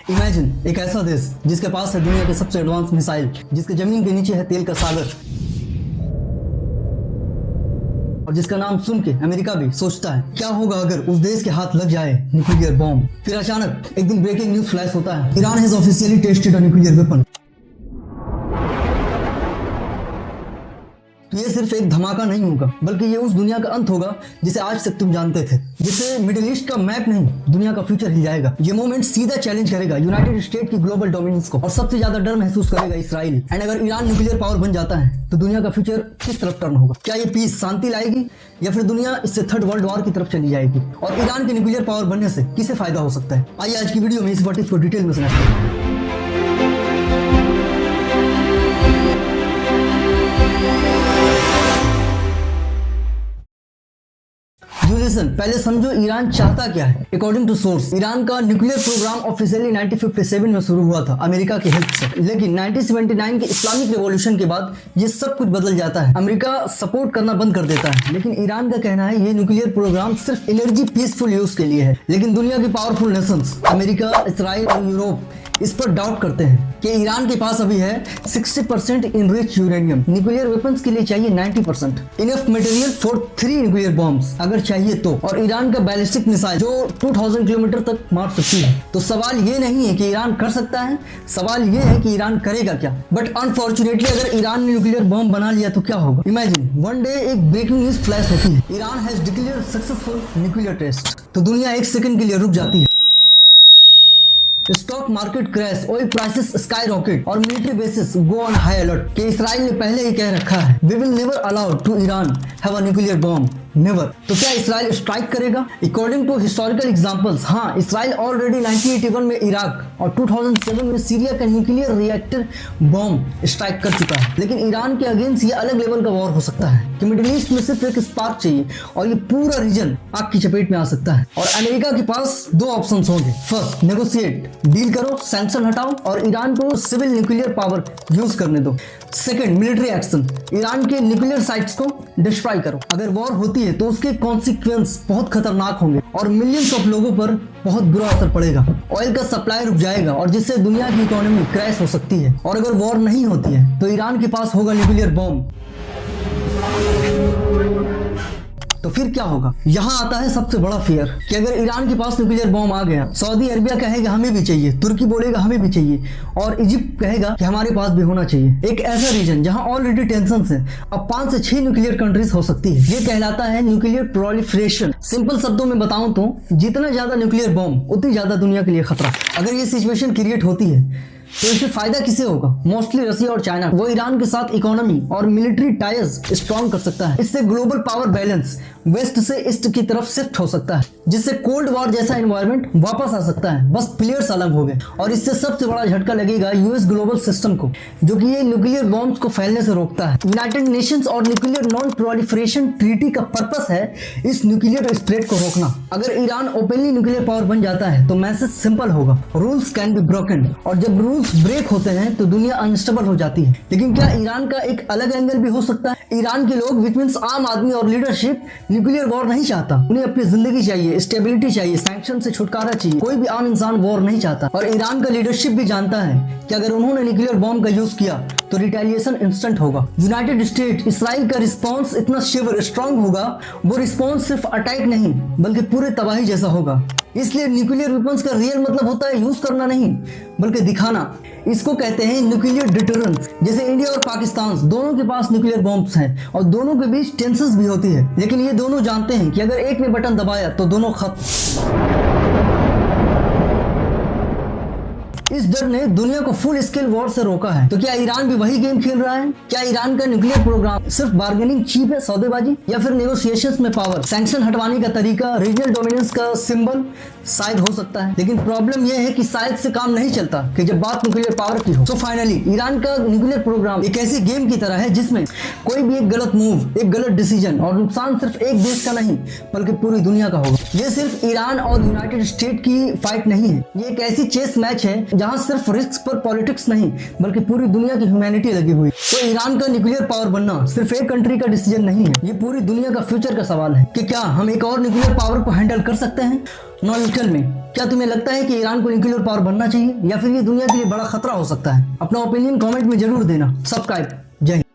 Imagine एक ऐसा देश जिसके पास है दुनिया के सबसे एडवांस मिसाइल, जिसके जमीन के नीचे है तेल का सागर, और जिसका नाम सुन के अमेरिका भी सोचता है क्या होगा अगर उस देश के हाथ लग जाए न्यूक्लियर बॉम्ब। फिर अचानक एक दिन ब्रेकिंग न्यूज फ्लैश होता है, Iran has officially tested a nuclear weapon. तो ये सिर्फ एक धमाका नहीं होगा, बल्कि ये उस दुनिया का अंत होगा जिसे आज तक तुम जानते थे, जिसे मिडिल ईस्ट का मैप नहीं दुनिया का फ्यूचर हिल जाएगा। ये मोमेंट सीधा चैलेंज करेगा यूनाइटेड स्टेट की ग्लोबल डोमिनेंस को, और सबसे ज्यादा डर महसूस करेगा इसराइल। एंड अगर ईरान न्यूक्लियर पावर बन जाता है तो दुनिया का फ्यूचर किस तरफ टर्न होगा? क्या ये पीस शांति लाएगी या फिर दुनिया इससे थर्ड वर्ल्ड वॉर की तरफ चली जाएगी? और ईरान के न्यूक्लियर पावर बनने से किसे फायदा हो सकता है? आइए आज की वीडियो में इस व्हाट इफ को डिटेल में समझते हैं। पहले समझो ईरान चाहता क्या है। अकॉर्डिंग टू सोर्स, ईरान का न्यूक्लियर प्रोग्राम ऑफिशियली 1957 में शुरू हुआ था अमेरिका की हेल्प से, लेकिन 1979 के इस्लामिक रिवॉल्यूशन के बाद ये सब कुछ बदल जाता है। अमेरिका सपोर्ट करना बंद कर देता है, लेकिन ईरान का कहना है ये न्यूक्लियर प्रोग्राम सिर्फ एनर्जी पीसफुल यूज के लिए है। लेकिन दुनिया की पावरफुल नेशंस अमेरिका, इसराइल और यूरोप इस पर डाउट करते हैं कि ईरान के पास अभी है 60% इनरिच यूरेनियम। न्यूक्लियर वेपन्स के लिए चाहिए 90%, enough material for 3 nuclear bombs अगर चाहिए तो, और ईरान का बैलिस्टिक मिसाइल जो 2000 किलोमीटर तक मार सकती है। तो सवाल ये नहीं है कि ईरान कर सकता है, सवाल ये है कि ईरान करेगा क्या। बट अनफॉर्चुनेटली अगर ईरान ने न्यूक्लियर बॉम्ब बना लिया तो क्या होगा? इमेजिन वन डे एक ब्रेकिंग न्यूज फ्लैश होती है, Iran has declared successful nuclear test. तो दुनिया एक सेकंड के लिए रुक जाती है। Stock market crash, oil prices sky rocket और military bases go on high alert. कि इसराइल ने पहले ही कह रखा है we will never allow to Iran have a nuclear bomb, never. तो क्या इसराइल स्ट्राइक करेगा? अकॉर्डिंग टू हिस्टोरिकल एग्जांपल्स, हाँ, इसराइल ऑलरेडी 1981 में इराक और 2007 में सीरिया का न्यूक्लियर रिएक्टर बॉम्ब स्ट्राइक कर चुका है। लेकिन ईरान के अगेंस्ट ये अलग लेवल का वॉर हो सकता है कि मिडिल ईस्ट में सिर्फ एक स्पार्क चाहिए और ये पूरा रीजन आग की चपेट में आ सकता है। और अमेरिका के पास 2 ऑप्शंस होंगे, फर्स्ट नेगोशिएट, डील करो, सैंक्शन हटाओ और ईरान को सिविल न्यूक्लियर पावर यूज करने दो। सेकंड, मिलिट्री एक्शन, ईरान के न्यूक्लियर साइट्स को डिस्ट्रॉय करो। अगर वॉर होती है तो उसके कॉन्सिक्वेंस बहुत खतरनाक होंगे और मिलियंस ऑफ लोगों पर बहुत बुरा असर पड़ेगा। ऑयल का सप्लाई रुक जाएगा और जिससे दुनिया की इकोनॉमी क्रैश हो सकती है। और अगर वॉर नहीं होती है तो ईरान के पास होगा न्यूक्लियर बॉम्ब। तो फिर क्या होगा? यहाँ आता है सबसे बड़ा फियर कि अगर ईरान के पास न्यूक्लियर बॉम्ब आ गया, सऊदी अरबिया कहेगा हमें भी चाहिए, तुर्की बोलेगा हमें भी चाहिए, और इजिप्ट कहेगा कि हमारे पास भी होना चाहिए। एक ऐसा रीजन जहाँ ऑलरेडी टेंशन है, अब 5 से 6 न्यूक्लियर कंट्रीज हो सकती है। ये कहलाता है न्यूक्लियर प्रोलिफरेशन। सिंपल शब्दों में बताऊं तो जितना ज्यादा न्यूक्लियर बॉम्ब उतनी ज्यादा दुनिया के लिए खतरा। अगर ये सिचुएशन क्रिएट होती है तो इससे फायदा किसे होगा? मोस्टली रसिया और चाइना। वो ईरान के साथ इकोनॉमी और मिलिट्री टाइज स्ट्रॉन्ग कर सकता है। इससे ग्लोबल पावर बैलेंस वेस्ट से ईस्ट की तरफ शिफ्ट हो सकता है, जिससे कोल्ड वॉर जैसा एनवायरनमेंट वापस आ सकता है, बस प्लेयर्स अलग हो गए। और इससे सबसे बड़ा झटका लगेगा यूएस ग्लोबल सिस्टम को, जो कि ये न्यूक्लियर बॉम्ब्स को फैलने से रोकता है। यूनाइटेड नेशंस और न्यूक्लियर नॉन प्रोलिफरेशन ट्रीटी का पर्पस है इस न्यूक्लियर स्प्रेड को रोकना। अगर ईरान ओपनली न्यूक्लियर पावर बन जाता है तो मैसेज सिंपल होगा, रूल्स कैन बी ब्रोकन। और जब रूल्स ब्रेक होते हैं तो दुनिया अनस्टेबल हो जाती है। लेकिन क्या ईरान का एक अलग एंगल भी हो सकता है? ईरान के लोग विच मींस आम आदमी और लीडरशिप न्यूक्लियर वॉर नहीं चाहता। उन्हें अपनी जिंदगी चाहिए, स्टेबिलिटी चाहिए, सैंक्शन से छुटकारा चाहिए। कोई भी आम इंसान वॉर नहीं चाहता। और ईरान का लीडरशिप भी जानता है कि अगर उन्होंने न्यूक्लियर बॉम्ब का यूज किया तो रिटेलिएशन इंस्टेंट होगा। यूनाइटेड स्टेट, इसराइल का रिस्पॉन्स इतना शिवर स्ट्रांग होगा, वो रिस्पॉन्स सिर्फ अटैक नहीं बल्कि पूरे तबाही जैसा होगा। इसलिए न्यूक्लियर वेपन्स का रियल मतलब होता है यूज करना नहीं बल्कि दिखाना। इसको कहते हैं न्यूक्लियर डिटरेंस। जैसे इंडिया और पाकिस्तान दोनों के पास न्यूक्लियर बॉम्ब्स हैं और दोनों के बीच टेंशंस भी होती है, लेकिन ये दोनों जानते हैं कि अगर एक ने बटन दबाया तो दोनों खत्म। इस डर ने दुनिया को फुल स्केल वॉर से रोका है। तो क्या ईरान भी वही गेम खेल रहा है? क्या ईरान का न्यूक्लियर प्रोग्राम सिर्फ बार्गेनिंग चीप है, सौदेबाजी, या फिर नेगोशिएशंस में पावर, सैंक्शन हटवाने का तरीका, रीजनल डोमिनेंस का सिंबल? शायद हो सकता है, लेकिन प्रॉब्लम यह है कि शायद से काम नहीं चलता कि जब बात न्यूक्लियर पावर की हो। तो फाइनली ईरान का न्यूक्लियर प्रोग्राम एक ऐसी गेम की तरह है जिसमें कोई भी एक गलत मूव, एक गलत डिसीजन और नुकसान सिर्फ एक देश का नहीं बल्कि पूरी दुनिया का होगा। ये सिर्फ ईरान और यूनाइटेड स्टेट की फाइट नहीं है, ये एक ऐसी चेस मैच है जहां सिर्फ रिस्क पर पॉलिटिक्स नहीं बल्कि पूरी दुनिया की ह्यूमैनिटी लगी हुई। तो ईरान का न्यूक्लियर पावर बनना सिर्फ एक कंट्री का डिसीजन नहीं है, ये पूरी दुनिया का फ्यूचर का सवाल है कि क्या हम एक और न्यूक्लियर पावर को हैंडल कर सकते हैं। नॉलिकल में क्या तुम्हें लगता है कि ईरान को न्यूक्लियर पावर बनना चाहिए या फिर ये दुनिया के लिए बड़ा खतरा हो सकता है? अपना ओपिनियन कमेंट में जरूर देना। सब्सक्राइब। जय हिंद।